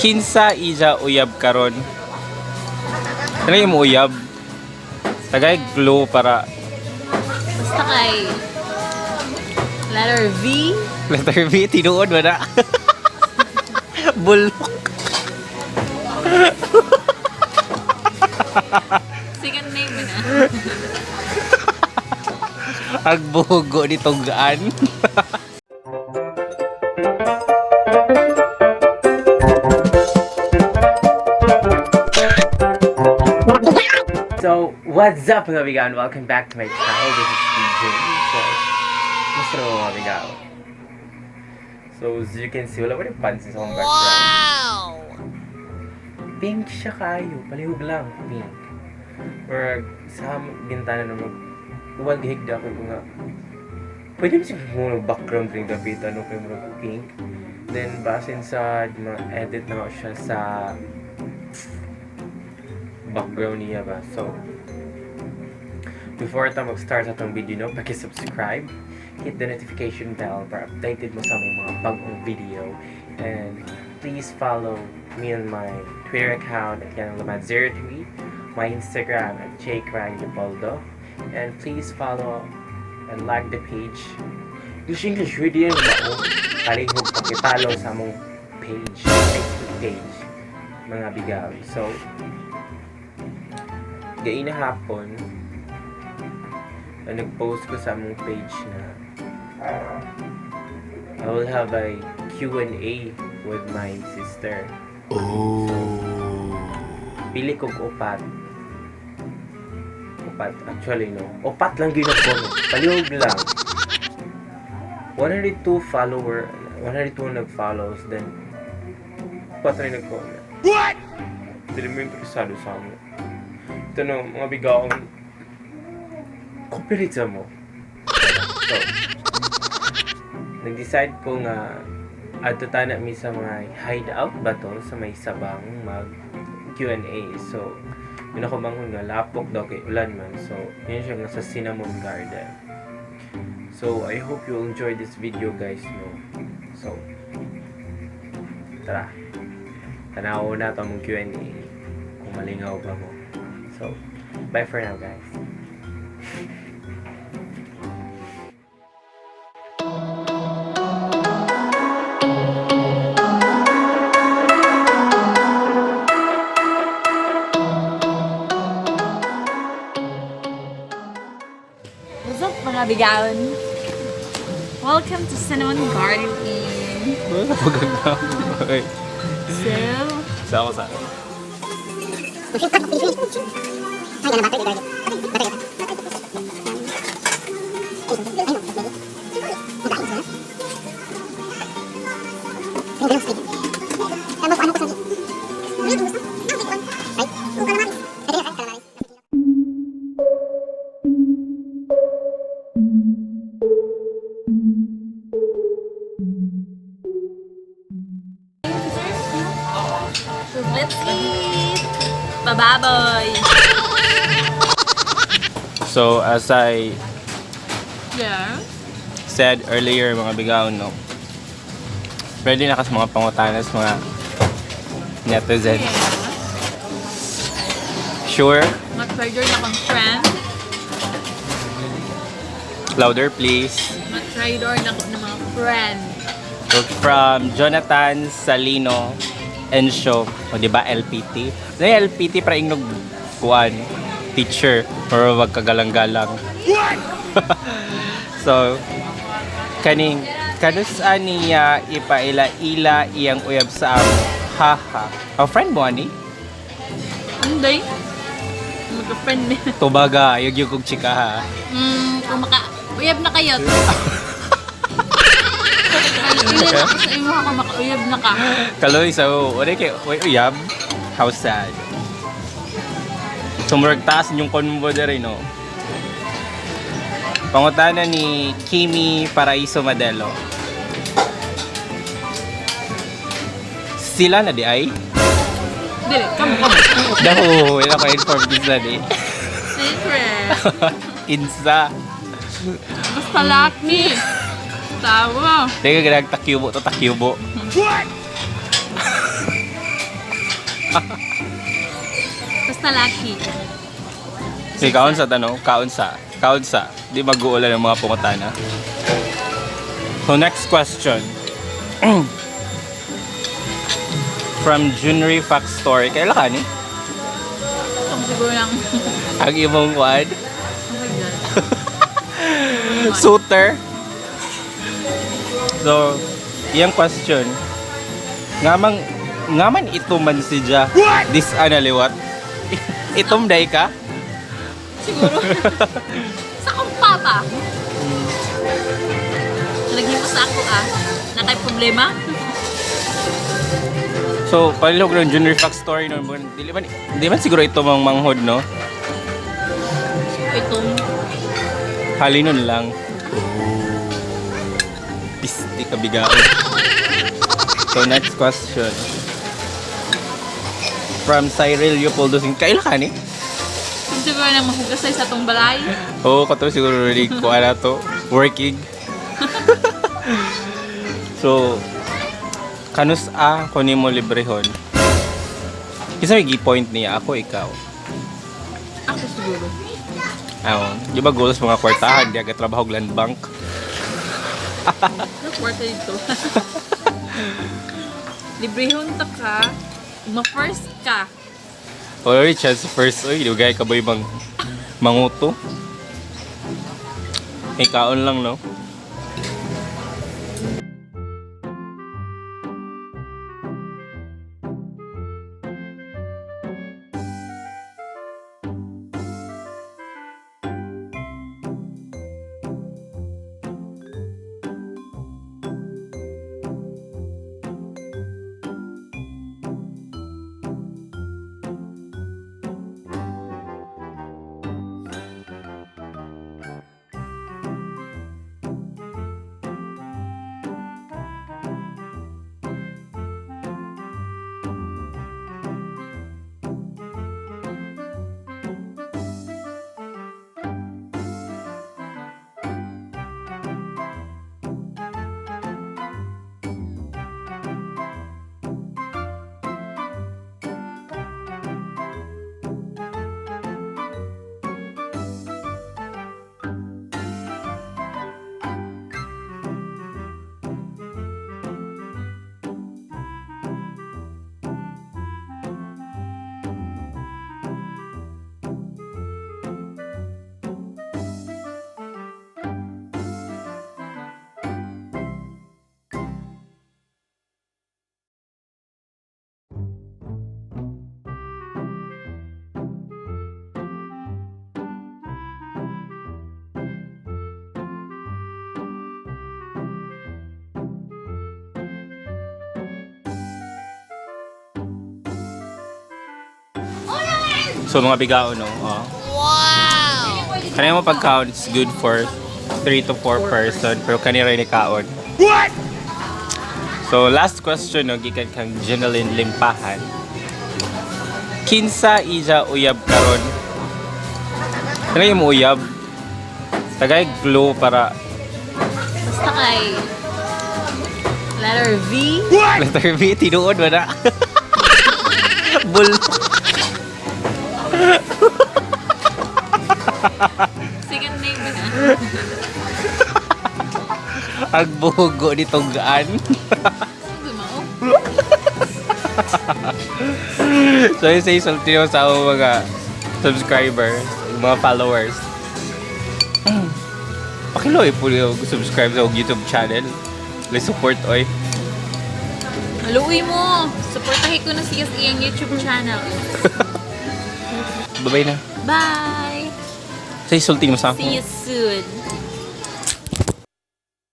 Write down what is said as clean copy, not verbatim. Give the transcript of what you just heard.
Kinsa ija uyab karon. Ano yung uyab? Tagay glow para Basta kay letter V. letter V tinuod ba na? Bulok. Second name mo na. Ang bugo nitong gaan. So, what's up mga Bigaon? Welcome back to my channel. This is DJ. So, musta naman mga Bigaon? So, as you can see, wala pa rin pansin sa akong background. Wow! Pink siya kayo. Palihog lang. Pink. Or sa bintana na huwag higda ko nga. Pwede mo siya muna background ring gabit. Ano kayo muna pink. Then, basin sa edit na siya sa background niya ba. So, before tayo mag-start sa itong video, no, paki-subscribe, hit the notification bell para updated mo sa mga bagong video. And please follow me on my Twitter account at lahat, my Instagram at jcraglepoldo. And please follow and like the page. English video yun ba? Kaling mo pakipalo sa mong page, Facebook page, mga Bigaon. So, gain na hapon na nag-post ko sa mong page na I will have a Q&A with my sister. Oh. So, pili kong upat. Actually, no. Upat lang ginag-comment. Palihog lang. 102 nag-follows, then upat rin nag-comment. What? Hindi mo interesado sa amin. Ito no, mga Bigaon, copyright sa mo. So, nag-decide ko nga ato tayo mi sa mga hideout ba to sa may sabang mag Q&A. So, yun ako manghon nga lapok daw kay ulan man. So, yun siya nga sa Cinnamon Garden. So, I hope you enjoy this video guys, no. So, tara. Tanaw na ito mong Q&A kung malingaw ba mo. So, bye for now, guys. What's up mga Bigaon? Welcome to Cinnamon Garden Inn. Wala pa ganda. Okay. So, Sama sa akin. let's eat! Bababoy! So, as I Yeah. said earlier, mga Bigaon, no, ready na kasi mga pangutanas, mga netizens. Yeah. Sure? Mag-trigger na kong friend. Louder, please. Mag-trigger na ko ng mga friend. So, from Jonathan Salino Ensyo, o diba LPT? Ano yung LPT para ingnog kuan teacher or wag kagalang-galang. So, kanusa niya ipaila-ila iyang uyab sa amo. Haha. Oh, friend mo ani? Hindi. Mag-friend niya. Tubaga, yug kog chika ha. Kung maka-uyab na kayo. Ilan ako sa imo ako maka-uyab na ka. Kaloy, so, wala kay uyab? How sad. Sumurag taas yung konbo na rin, no? Pangutana ni Kimi Paraiso Madelo. Sila na di ay? Dili, kamo. Daho, wala ko inform din sa di. Secret. Insa. Basta lucky. Tawa. Teka, ganag takyubo to takyubo. What? talaki. Sige, kaon sa tanong. Kaon sa. Di mag-uulan ng mga pungutana. So, next question. From Junry Fact Story. Kailan ka ni? Kung siguro lang. Ang imong wad? Oh my God. Suitor. So, iyang question. Ngaman ito man si Ja. This analiwat. Itom day ka? Siguro. Sa akong papa. Nalagyan mo sa ako Nakay problema? So, palilog ng Junior Fact Story no. Di man siguro ito mang manghod, no? Itong Halinon lang. Pisti ka Bigaon. So, next question. From Cyril Leopoldo Singh. Kailan ka ni? kung siguro nang mahugasay sa tong balay. Oo, kato siguro really ko na to. Working. So, kanus ko ni mo librehon. Kasi may point niya. Ako, ikaw. Ako siguro. Di ba goals mga kwartahan? Di agad trabaho land bank. Kwarta dito. Librehon ta ka. Ma-first ka. Already chance first. Uy, lugay ka ba yung manguto? May kaon lang, no? So mga Bigaon, no? Wow! Kanina mo pag-count, it's good for 3 to 4 person. Pero kanina rin ikaon. What? So last question, no? Gikan kang Jeneline Limpahan. Kinsa ija uyab karon? Ano yung uyab? Tagay glue para... Basta kay letter V. Letter V, tinuod mo na. Bull. Second name ba na? Ang bugo nitong gaan. Gumao. So yung say salty mo sa mga subscribers, mga followers. Pakiloy po yung subscribe sa YouTube channel. Let's support oy. Maluwi mo! Supportahin ko na siya sa iyang YouTube channel. Bye-bye na. Bye! Say sulti mo sa ako. See you soon!